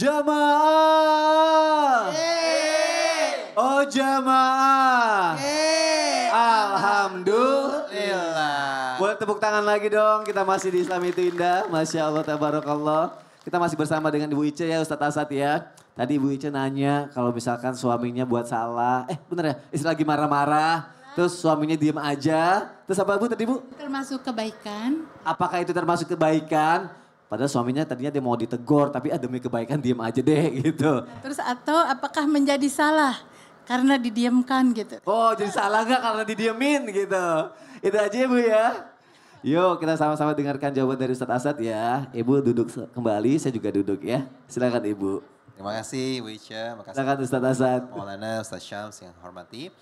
Jamaah. Oh jamaah. Alhamdulillah. Boleh tepuk tangan lagi dong. Kita masih di Islam itu Indah. Masya Allah, tabarakallah. Kita masih bersama dengan Ibu Ica ya Ustadz Asad ya. Tadi Ibu Ica nanya kalau misalkan suaminya buat salah. Bener ya? Istri lagi marah-marah. Terus suaminya diem aja. Terus apa Bu tadi Bu? Termasuk kebaikan. Apakah itu termasuk kebaikan? Padahal suaminya tadinya dia mau ditegur, tapi demi kebaikan diem aja deh gitu. Terus atau apakah menjadi salah karena didiamkan gitu. Oh jadi salah nggak karena didiemin gitu. Itu aja ya Bu ya. Yuk kita sama-sama dengarkan jawaban dari Ustadz Asad ya. Ibu duduk kembali, saya juga duduk ya. Silakan Ibu. Terima kasih Bu Ica, makasih. Silakan Ustadz Asad. Maulana Ustadz Syams yang hormati.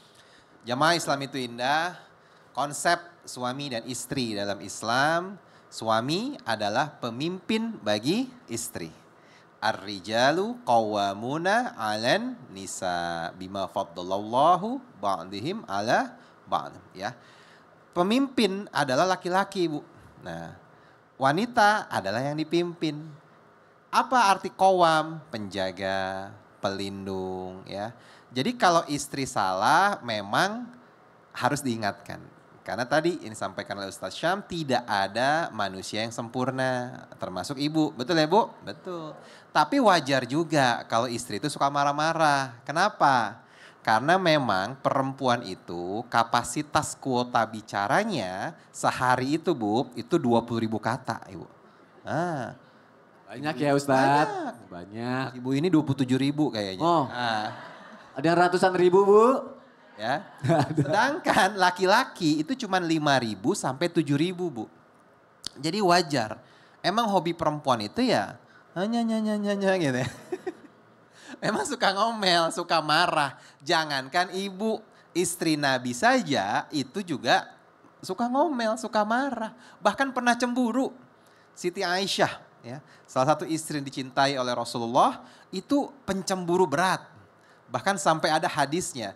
Jamaah Islam itu indah, konsep suami dan istri dalam Islam. Suami adalah pemimpin bagi istri. Ar-rijalu qawwamuna 'alan nisa bima faddalallahu ba'dihim 'ala ba'd ya. Pemimpin adalah laki-laki, Bu. Nah, wanita adalah yang dipimpin. Apa arti qawwam? Penjaga, pelindung ya. Jadi kalau istri salah memang harus diingatkan. Karena tadi ini disampaikan oleh Ustadz Syam, tidak ada manusia yang sempurna, termasuk ibu. Betul ya Bu? Betul. Tapi wajar juga kalau istri itu suka marah-marah. Kenapa? Karena memang perempuan itu kapasitas kuota bicaranya sehari itu Bu, itu 20.000 kata Ibu. Banyak ya Ustadz? Banyak. Ibu ini 27.000 kayaknya. Oh, ada yang ratusan ribu Bu? Ya. Sedangkan laki-laki itu cuma 5.000 sampai 7.000 Bu. Jadi wajar. Emang hobi perempuan itu ya nanya gitu ya. Memang suka ngomel, suka marah. Jangankan ibu, istri Nabi saja itu juga suka ngomel, suka marah. Bahkan pernah cemburu. Siti Aisyah ya, salah satu istri yang dicintai oleh Rasulullah itu pencemburu berat. Bahkan sampai ada hadisnya.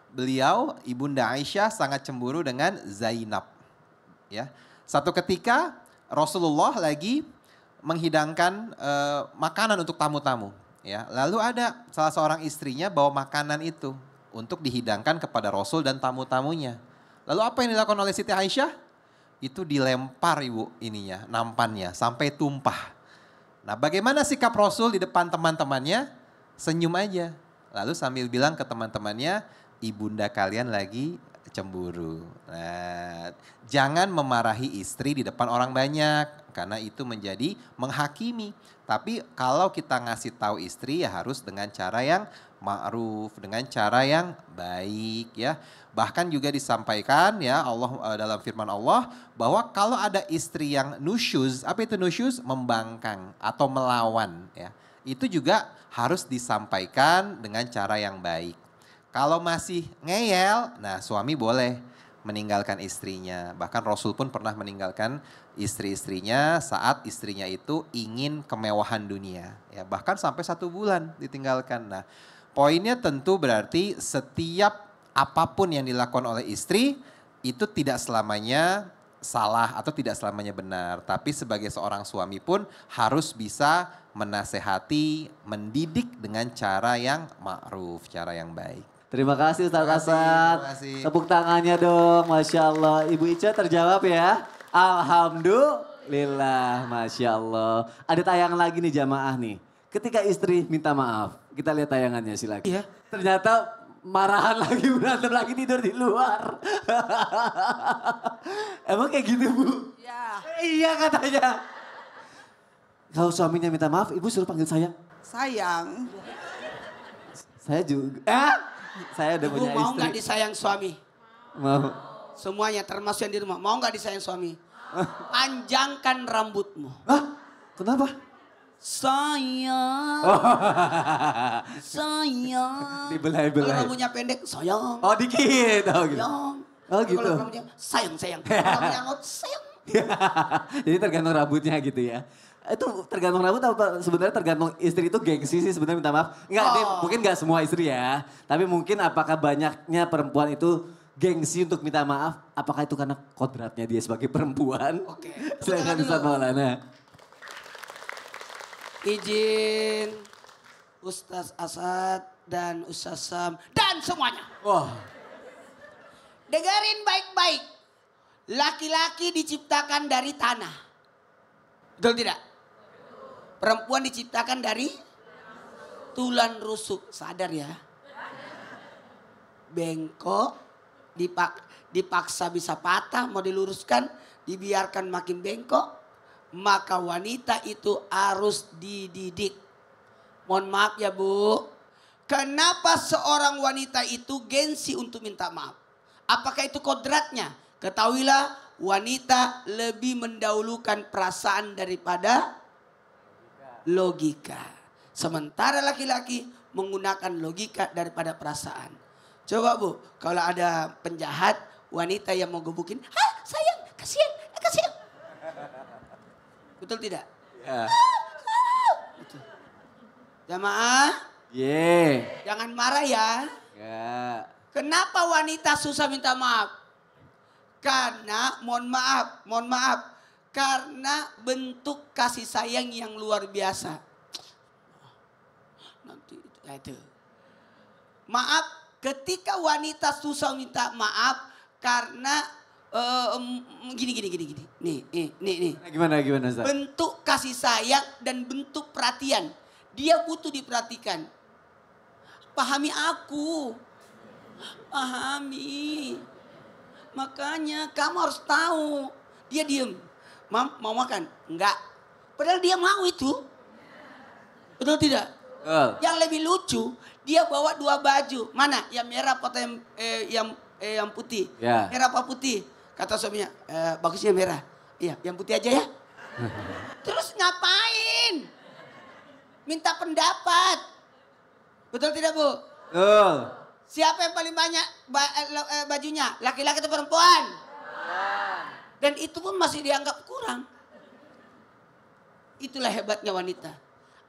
Beliau, Ibunda Aisyah sangat cemburu dengan Zainab. Ya, satu ketika Rasulullah lagi menghidangkan makanan untuk tamu-tamu. Ya, lalu ada salah seorang istrinya bawa makanan itu untuk dihidangkan kepada Rasul dan tamu-tamunya. Lalu apa yang dilakukan oleh Siti Aisyah? Itu dilempar Ibu ininya, nampannya sampai tumpah. Nah, bagaimana sikap Rasul di depan teman-temannya? Senyum aja. Lalu sambil bilang ke teman-temannya, ibunda kalian lagi cemburu. Nah, jangan memarahi istri di depan orang banyak karena itu menjadi menghakimi. Tapi kalau kita ngasih tahu istri ya harus dengan cara yang ma'ruf, dengan cara yang baik ya. Bahkan juga disampaikan ya Allah dalam firman Allah bahwa kalau ada istri yang nusyuz, apa itu nusyuz? Membangkang atau melawan ya. Itu juga harus disampaikan dengan cara yang baik. Kalau masih ngeyel, nah suami boleh meninggalkan istrinya. Bahkan Rasul pun pernah meninggalkan istri-istrinya saat istrinya itu ingin kemewahan dunia. Ya, bahkan sampai 1 bulan ditinggalkan. Nah, poinnya tentu berarti setiap apapun yang dilakukan oleh istri itu tidak selamanya salah atau tidak selamanya benar. Tapi sebagai seorang suami pun harus bisa menasehati, mendidik dengan cara yang ma'ruf, cara yang baik. Terima kasih Ustadz Asad. Tepuk tangannya dong, Masya Allah. Ibu Ica terjawab ya. Alhamdulillah, Masya Allah. Ada tayangan lagi nih jamaah nih. Ketika istri minta maaf, kita lihat tayangannya silakan. Iya. Ternyata marahan lagi, berantem lagi, tidur di luar. Emang kayak gitu Bu? Iya. Iya katanya. Kalau suaminya minta maaf, ibu suruh panggil sayang. Sayang. Saya juga. Saya udah Ibu punya mau istri. nggak disayang suami? Mau. Semuanya termasuk yang di rumah. Mau nggak disayang suami? Panjangkan rambutmu. Hah? Kenapa? Sayang. Sayang. Dibelai-belai. Kalau rambutnya pendek, sayang. Oh dikit. Oh gitu. Sayang. Oh gitu. Kalau rambutnya sayang. Kalau rambutnya ngot, sayang. Jadi tergantung rambutnya gitu ya. Itu tergantung rambut apa sebenarnya tergantung istri itu gengsi sih sebenarnya minta maaf. Enggak, mungkin enggak semua istri ya. Tapi mungkin apakah banyaknya perempuan itu gengsi untuk minta maaf. Apakah itu karena kodratnya dia sebagai perempuan? Oke. Silakan Ustaz Maulana. Izin Ustaz Asad dan Ustaz Sam dan semuanya. Wah. Dengerin baik-baik. Laki-laki diciptakan dari tanah. Betul tidak? Perempuan diciptakan dari tulang rusuk. Sadar ya. Bengkok, dipaksa bisa patah, mau diluruskan, dibiarkan makin bengkok. Maka wanita itu harus dididik. Mohon maaf ya Bu. Kenapa seorang wanita itu gengsi untuk minta maaf? Apakah itu kodratnya? Ketahuilah wanita lebih mendahulukan perasaan daripada logika. Sementara laki-laki menggunakan logika daripada perasaan. Coba Bu, kalau ada penjahat wanita yang mau gebukin, "Hah, sayang, kasihan, kasihan." Betul tidak? Ya. Jamaah, jangan marah ya. Ya. Kenapa wanita susah minta maaf? Karena, mohon maaf. Karena bentuk kasih sayang yang luar biasa. Nanti itu. Maaf, ketika wanita susah minta maaf karena gini. Nih. Gimana Ustaz? Bentuk kasih sayang dan bentuk perhatian. Dia butuh diperhatikan. Pahami aku. Pahami. Makanya kamu harus tahu. Dia diem. Mam, mau makan? Enggak. Padahal dia mau itu. Betul tidak? Yang lebih lucu, dia bawa 2 baju. Mana? Yang merah atau yang putih? Ya. Merah apa putih? Kata suaminya, bagusnya merah. Iya, yang putih aja ya. Terus ngapain? Minta pendapat. Betul tidak Bu? Betul. Siapa yang paling banyak bajunya? Laki-laki atau perempuan? Dan itu pun masih dianggap kurang. Itulah hebatnya wanita.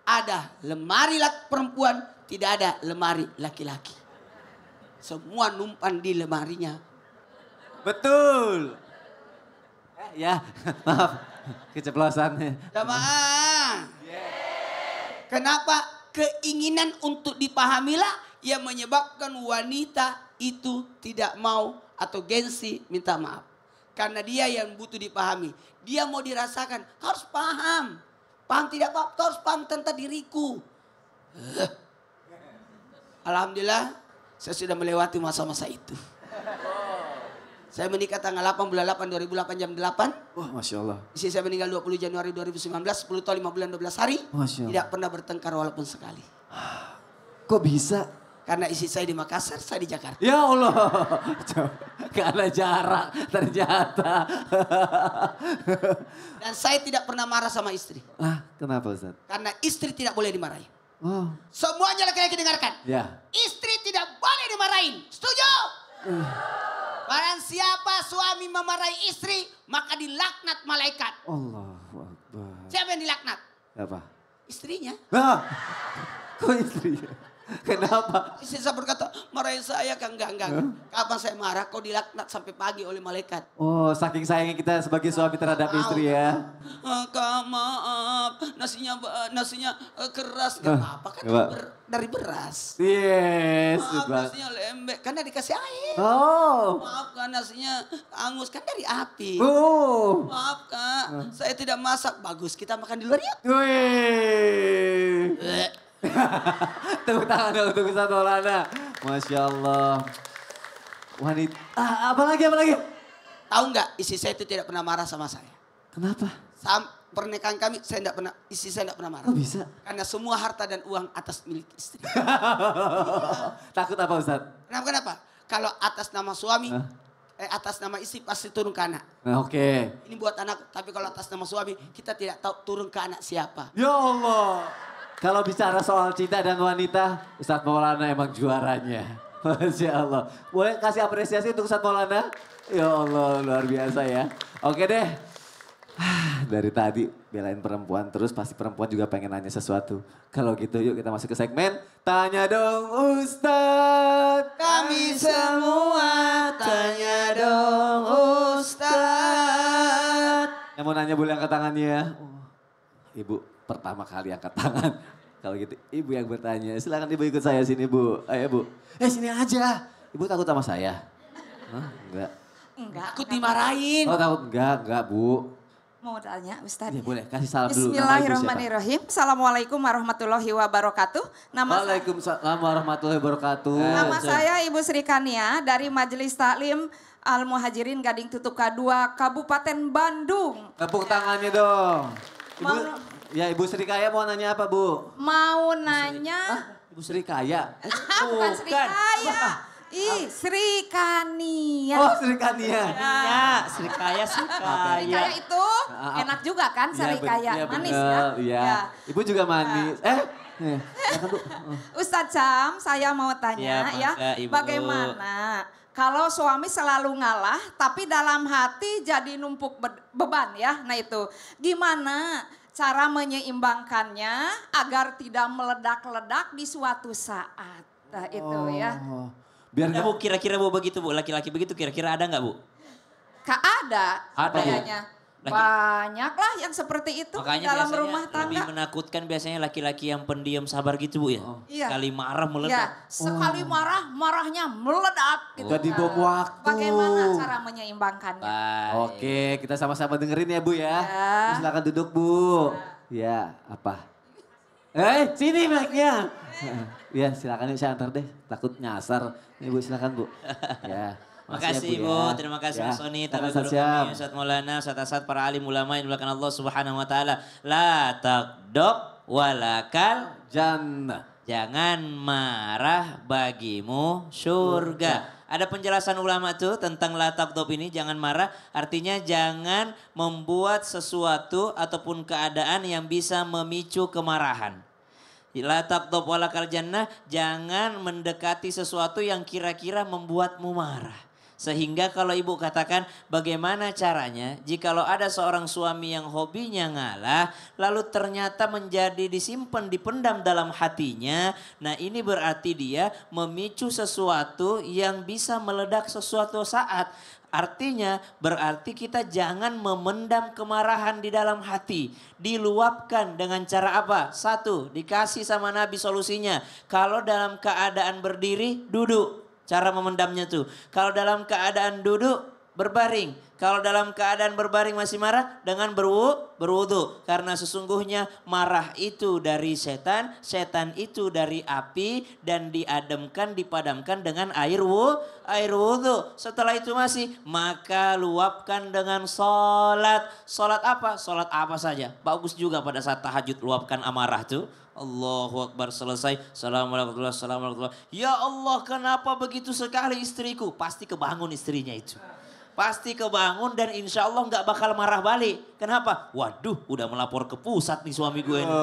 Ada lemari perempuan, tidak ada lemari laki-laki. Semua numpan di lemarinya. Betul. Ya, maaf. Keceplosan. Jamaah. Kenapa keinginan untuk dipahamilah yang menyebabkan wanita itu tidak mau atau gengsi minta maaf. Karena dia yang butuh dipahami. Dia mau dirasakan, harus paham. Paham tidak Pak? Harus paham tentang diriku. Alhamdulillah saya sudah melewati masa-masa itu. Saya menikah tanggal 8 bulan 8 2008 jam 8. Wah, Masya Allah. Istri saya meninggal 20 Januari 2019, 10 tahun 5 bulan 12 hari. Masya Allah. Tidak pernah bertengkar walaupun sekali. Kok bisa? Karena istri saya di Makassar, saya di Jakarta. Ya Allah. Karena jarak ternyata. Dan saya tidak pernah marah sama istri. Ah, kenapa Ustaz? Karena istri tidak boleh dimarahi. Oh. Semuanya laki-laki dengarkan. Ya. Istri tidak boleh dimarahin. Setuju? Barang siapa suami memarahi istri, maka dilaknat malaikat. Allahu Akbar. Siapa yang dilaknat? Apa? Istrinya. Ah, kok istrinya? Kenapa? Istri saya berkata, marahin saya kan enggak. Kapan saya marah, kau dilaknat sampai pagi oleh malaikat. Oh, saking sayangnya kita sebagai suami terhadap istri ya. Kak maaf, nasinya keras. Gak apa-apa kan dari beras. Yes. Maaf nasinya lembek, karena dikasih air. Oh. Maaf kak nasinya angus, kan dari api. Oh. Maaf kak, saya tidak masak. Bagus, kita makan di luar yuk. Wih. Tepuk tangan dong untuk Ustaz Maulana. Masya Allah. Wanita. Apa lagi? Tahu nggak, istri saya itu tidak pernah marah sama saya. Kenapa? Pernikahan kami, istri saya tidak pernah marah. Kok bisa? Karena semua harta dan uang atas milik istri. Takut apa Ustaz? Kenapa? Kalau atas nama suami, atas nama istri pasti turun ke anak. Nah, oke. Ini buat anak, tapi kalau atas nama suami, kita tidak tahu turun ke anak siapa. Ya Allah. Kalau bicara soal cinta dan wanita, Ustaz Maulana emang juaranya. Masya Allah. Boleh kasih apresiasi untuk Ustaz Maulana? Ya Allah, luar biasa ya. Oke deh. Dari tadi belain perempuan terus, pasti perempuan juga pengen nanya sesuatu. Kalau gitu yuk kita masuk ke segmen Tanya Dong Ustadz. Kami semua tanya dong Ustadz. Yang mau nanya boleh angkat tangannya ya. Ibu pertama kali angkat tangan. Kalau gitu ibu yang bertanya. Silakan ibu ikut saya sini bu. Ayo bu. Sini aja. Ibu takut sama saya? Hah? Enggak. Enggak. Takut dimarahin. Oh takut? Enggak bu. Mau tanya Ustadz? Ya boleh kasih salam dulu. Bismillahirrahmanirrahim. Assalamualaikum warahmatullahi wabarakatuh. Waalaikumsalam warahmatullahi wabarakatuh. Nama saya Ibu Sri Kania dari Majelis Taklim Al Muhajirin Gading Tutup K2 Kabupaten Bandung. Tepuk tangannya dong. Mau- Ibu Sri Kaya mau nanya apa bu? Mau nanya, Ibu Sri Kaya? bukan Sri Kaya. Sri Kania. Oh Sri Kania. Ya, Sri Kaya, Sri Sri Kaya. Kaya itu enak juga kan Sri Kaya, manis ya. Iya. Ibu juga manis. Silakan bu. Ustadz Sam, saya mau tanya Ya, mangga, Ibu. bagaimana kalau suami selalu ngalah tapi dalam hati jadi numpuk beban ya. Nah itu gimana cara menyeimbangkannya agar tidak meledak-ledak di suatu saat. Nah itu ya. Biar Ada nggak bu, kira-kira bu begitu bu, laki-laki begitu kira-kira ada nggak bu? Kak ada Ada, Bu. kayaknya. Laki- Banyak lah yang seperti itu Makanya dalam biasanya rumah lebih tangga. menakutkan biasanya laki-laki yang pendiam sabar gitu bu ya. Iya. Sekali marah Ya, meledak. sekali marah, marahnya meledak gitu. Jadi bom waktu. Bagaimana cara menyeimbangkannya? Baik. Oke, kita sama-sama dengerin ya Bu ya. Ya. Silakan duduk Bu. Ya, apa? Sini mic-nya. Ya, silakan yuk saya antar deh. Takut nyasar. Nih Bu, silakan Bu. Ya. Makasih ya, Bu, ya. terima kasih Ya, Mas Soni, silakan, Tabi Guru Siap. kami, Ustadz Maulana, Ustadz Asad, para alim ulama yang dimuliakan Allah Subhanahu wa taala. La taqdob walakal Jannah. jangan marah bagimu surga. Ada penjelasan ulama tuh tentang la taqdob ini, jangan marah. Artinya jangan membuat sesuatu ataupun keadaan yang bisa memicu kemarahan. La taqdob walakal jannah, jangan mendekati sesuatu yang kira-kira membuatmu marah. Sehingga kalau ibu katakan bagaimana caranya jikalau ada seorang suami yang hobinya ngalah lalu ternyata menjadi disimpan, dipendam dalam hatinya. Nah ini berarti dia memicu sesuatu yang bisa meledak sesuatu saat. Artinya berarti kita jangan memendam kemarahan di dalam hati. Diluapkan dengan cara apa? Satu, dikasih sama Nabi solusinya. Kalau dalam keadaan berdiri, duduk. Cara memendamnya tuh. Kalau dalam keadaan duduk, berbaring. Kalau dalam keadaan berbaring masih marah, dengan berwudu. Karena sesungguhnya marah itu dari setan, setan itu dari api, dan diademkan, dipadamkan dengan air wudu. Setelah itu masih, maka luapkan dengan sholat. Sholat apa? Sholat apa saja. Bagus juga pada saat tahajud luapkan amarah tuh. Allahu Akbar, selesai. Assalamualaikum warahmatullahi wabarakatuh. Ya Allah, kenapa begitu sekali istriku? Pasti kebangun istrinya itu. Pasti kebangun dan insya Allah nggak bakal marah balik. Kenapa? Waduh, udah melapor ke pusat nih suami gue nih.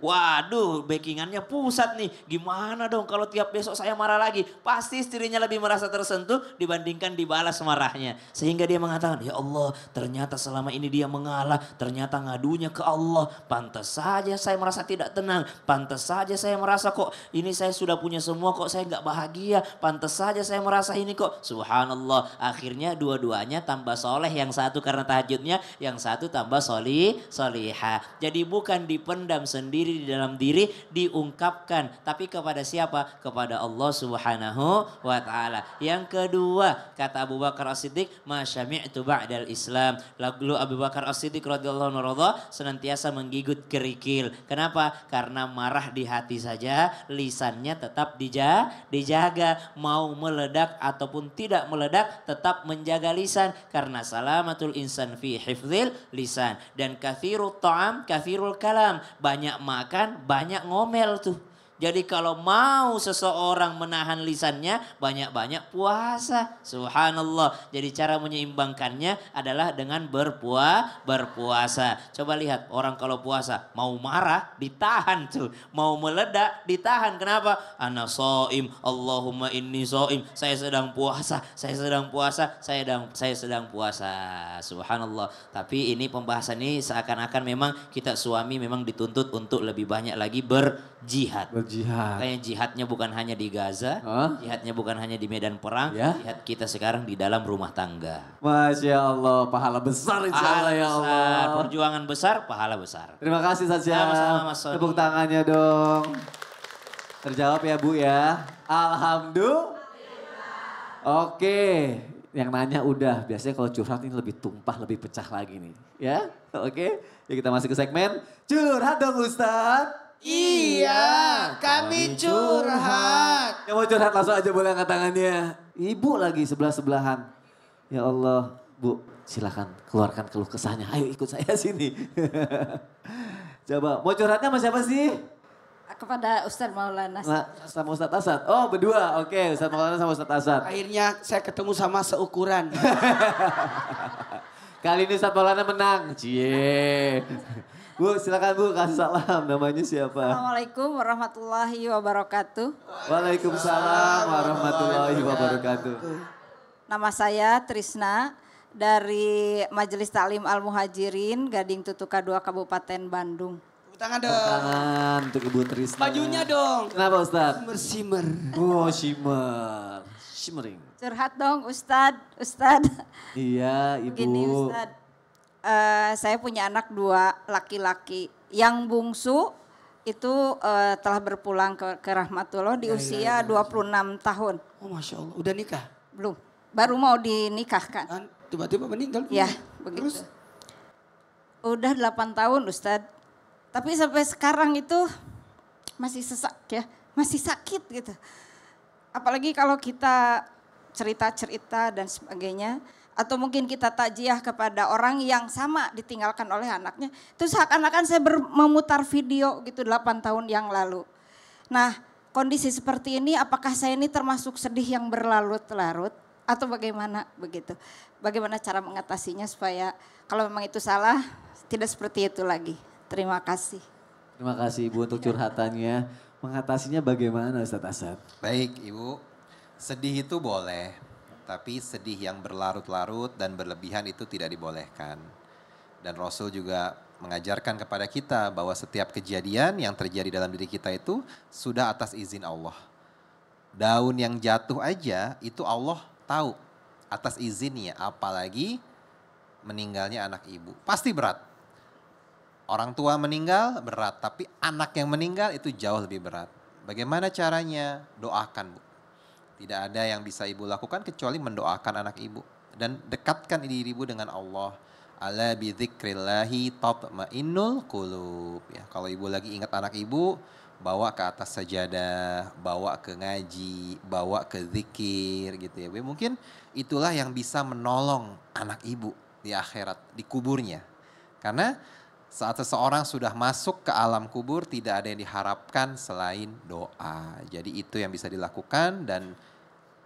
Waduh, backingannya pusat nih. Gimana dong kalau tiap besok saya marah lagi? Pasti istrinya lebih merasa tersentuh dibandingkan dibalas marahnya. Sehingga dia mengatakan, ya Allah ternyata selama ini dia mengalah. Ternyata ngadunya ke Allah. Pantas saja saya merasa tidak tenang. Pantas saja saya merasa kok ini saya sudah punya semua kok saya nggak bahagia. Pantas saja saya merasa ini kok. Subhanallah. Akhirnya dua-duanya tambah soleh. Yang satu karena tahajudnya, yang satu tambah solihah. Jadi bukan dipendam sendiri di dalam diri, diungkapkan. Tapi kepada siapa? Kepada Allah Subhanahu wa ta'ala. Yang kedua, kata Abu Bakar As-Siddiq, ma syami'tu ba'dal Islam. Lalu Abu Bakar As-Siddiq radhiyallahu anhu senantiasa menggigit kerikil. Kenapa? Karena marah di hati saja, lisannya tetap dijaga. Mau meledak ataupun tidak meledak, tetap menjaga lisan. Karena salamatul insan fi hifdzil lisan. Dan kathirul ta'am, kathirul kalam. Banyak makan, banyak ngomel tuh. Jadi kalau mau seseorang menahan lisannya, banyak-banyak puasa. Subhanallah. Jadi cara menyeimbangkannya adalah dengan berpuasa. Coba lihat orang kalau puasa mau marah ditahan tuh. Mau meledak ditahan. Kenapa? Ana shaim, Allahumma inni shaim. Saya sedang puasa, saya sedang puasa, saya sedang puasa. Subhanallah. Tapi ini pembahasan ini seakan-akan memang kita suami memang dituntut untuk lebih banyak lagi berjihad. Berjihad. Kayak jihadnya bukan hanya di Gaza, Hah? jihadnya bukan hanya di medan perang, Ya. jihad kita sekarang di dalam rumah tangga. Masya Allah, pahala besar insya Allah ya besar, Allah. perjuangan besar, pahala besar. Terima kasih Sasya. Sama-sama, Mas Sony. Tepuk tangannya dong. Terjawab ya Bu ya. Alhamdulillah. Oke, yang nanya udah. Biasanya kalau curhat ini lebih tumpah, lebih pecah lagi nih. Ya, oke. Yuk kita masuk ke segmen curhat dong Ustadz. Iya, kami curhat. Yang mau curhat langsung aja boleh angkat tangannya. Ibu lagi sebelah-sebelahan. Ya Allah, Bu, silakan keluarkan keluh kesahnya. Ayo ikut saya sini. Coba, mau curhatnya sama siapa sih? Kepada Ustadz Maulana. Nah, sama Ustadz Asad. Oh, berdua. Oke, Ustadz Maulana sama Ustadz Asad. Akhirnya saya ketemu sama seukuran. Kali ini Ustadz Maulana menang. Cie. Bu, silakan Bu, kasih salam. Namanya siapa? Assalamualaikum warahmatullahi wabarakatuh. Waalaikumsalam warahmatullahi wabarakatuh. Nama saya Trisna dari Majelis Taklim Al-Muhajirin Gading Tutuka 2 Kabupaten Bandung. Tepuk tangan dong. Tangan untuk Ibu Trisna. Bajunya dong. Kenapa Ustadz? Bersimer. Oh, shimmer. Shimmering. Curhat dong Ustadz. Iya, Ibu. Begini Ustadz, saya punya anak 2 laki-laki. Yang bungsu itu telah berpulang ke rahmatullah di usia 26 tahun. Oh Masya Allah, udah nikah? Belum, baru mau dinikahkan. Kan tiba-tiba meninggal. Ya, begitu. Udah 8 tahun Ustadz. Tapi sampai sekarang itu masih sesak ya, masih sakit gitu. Apalagi kalau kita cerita-cerita dan sebagainya. Atau mungkin kita takziah kepada orang yang sama ditinggalkan oleh anaknya. Terus seakan-akan saya memutar video gitu 8 tahun yang lalu. Nah kondisi seperti ini apakah saya ini termasuk sedih yang berlarut-larut? Atau bagaimana begitu? Bagaimana cara mengatasinya supaya kalau memang itu salah tidak seperti itu lagi. Terima kasih. Terima kasih Ibu untuk curhatannya. Mengatasinya bagaimana Ustadz Asad? Baik Ibu, sedih itu boleh. Tapi sedih yang berlarut-larut dan berlebihan itu tidak dibolehkan. Dan Rasul juga mengajarkan kepada kita bahwa setiap kejadian yang terjadi dalam diri kita itu sudah atas izin Allah. Daun yang jatuh aja itu Allah tahu atas izinnya, apalagi meninggalnya anak ibu. Pasti berat. Orang tua meninggal berat, tapi anak yang meninggal itu jauh lebih berat. Bagaimana caranya? Doakan Bu. Tidak ada yang bisa ibu lakukan kecuali mendoakan anak ibu. Dan dekatkan diri ibu dengan Allah. Ala bidzikrillahi tatma'innul qulub. Ya, kalau ibu lagi ingat anak ibu, bawa ke atas sajadah, bawa ke ngaji, bawa ke zikir gitu ya. Mungkin itulah yang bisa menolong anak ibu di akhirat, di kuburnya. Karena saat seseorang sudah masuk ke alam kubur tidak ada yang diharapkan selain doa. Jadi itu yang bisa dilakukan dan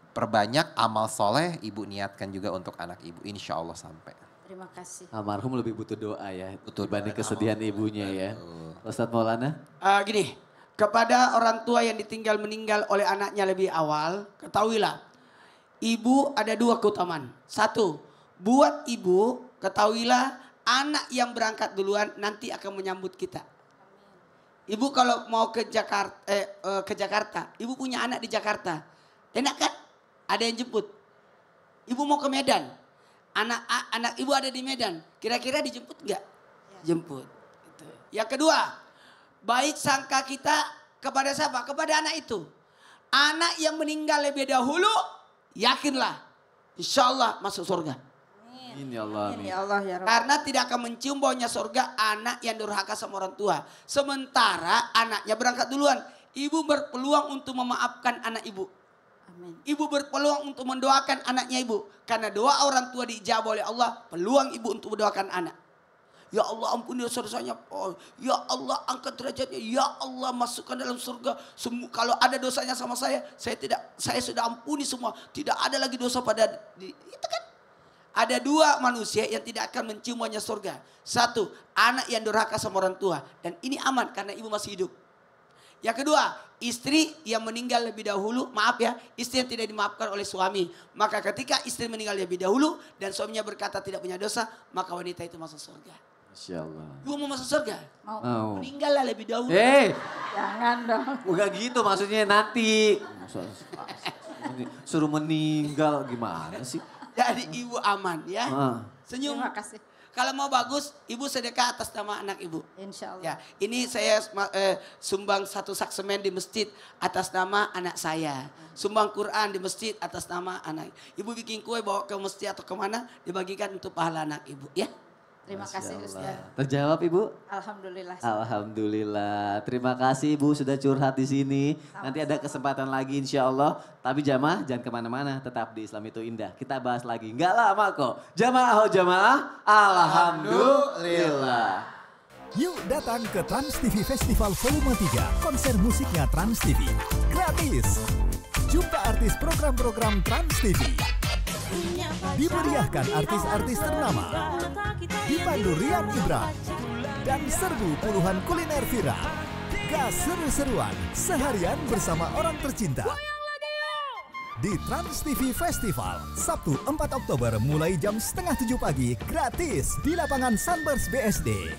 perbanyak amal soleh ibu niatkan juga untuk anak ibu. Insya Allah sampai. Terima kasih. Almarhum lebih butuh doa ya. Butuh dibanding doa. kesedihan ibunya ya. Ustadz Maulana. Gini, kepada orang tua yang ditinggal meninggal oleh anaknya lebih awal, ketahuilah. Ibu ada 2 keutamaan. 1, buat ibu ketahuilah anak yang berangkat duluan nanti akan menyambut kita. Ibu kalau mau ke Jakarta, ibu punya anak di Jakarta. Enak kan? Ada yang jemput. Ibu mau ke Medan. Anak ibu ada di Medan. Kira-kira dijemput enggak? Jemput. Gitu. Yang kedua, baik sangka kita kepada siapa? Kepada anak itu. Anak yang meninggal lebih dahulu, yakinlah. Insya Allah masuk surga. Ini Allah. Amin ya Allah ya Rabb. Karena tidak akan mencium baunya surga anak yang durhaka sama orang tua. Sementara anaknya berangkat duluan. Ibu berpeluang untuk memaafkan anak ibu. Amin. Ibu berpeluang untuk mendoakan anaknya ibu. Karena doa orang tua diijabah oleh Allah. Peluang ibu untuk mendoakan anak. Ya Allah ampuni dosa-dosanya. Oh, ya Allah angkat derajatnya. Ya Allah masukkan dalam surga. Kalau ada dosanya sama saya sudah ampuni semua. Tidak ada lagi dosa pada itu kan. Ada 2 manusia yang tidak akan mencium baunya surga. 1, anak yang durhaka sama orang tua. Dan ini aman karena ibu masih hidup. Yang kedua, istri yang meninggal lebih dahulu, maaf ya, istri yang tidak dimaafkan oleh suami. Maka ketika istri meninggal lebih dahulu dan suaminya berkata tidak punya dosa, maka wanita itu masuk surga. Insyaallah. Ibu mau masuk surga? Mau. Meninggallah lebih dahulu. Jangan dong. Bukan gitu maksudnya nanti. Suruh meninggal gimana sih? Jadi ibu aman ya. Senyum. Terima kasih. Kalau mau bagus, ibu sedekah atas nama anak ibu. Insya Allah. Ya, ini saya sumbang 1 sak semen di masjid atas nama anak saya. Sumbang Quran di masjid atas nama anak. Ibu bikin kue bawa ke masjid atau kemana, dibagikan untuk pahala anak ibu. Ya. Terima kasih Ustaz. Terjawab Ibu? Alhamdulillah. Alhamdulillah. Terima kasih Ibu sudah curhat di sini. Nanti ada kesempatan lagi insya Allah. Tapi jamaah jangan kemana-mana. Tetap di Islam itu Indah. Kita bahas lagi. Nggak lama kok. Jamaah jamaah. Alhamdulillah. Yuk datang ke Trans TV Festival Volume 3. Konser musiknya Trans TV. Gratis. Jumpa artis program-program Trans TV. Dimeriahkan artis-artis ternama. Dipandu Rian Ibram. Dan serbu puluhan kuliner viral. Gas seru-seruan seharian bersama orang tercinta. Di Trans TV Festival, Sabtu 4 Oktober mulai jam 6:30 pagi gratis di lapangan Sunburst BSD.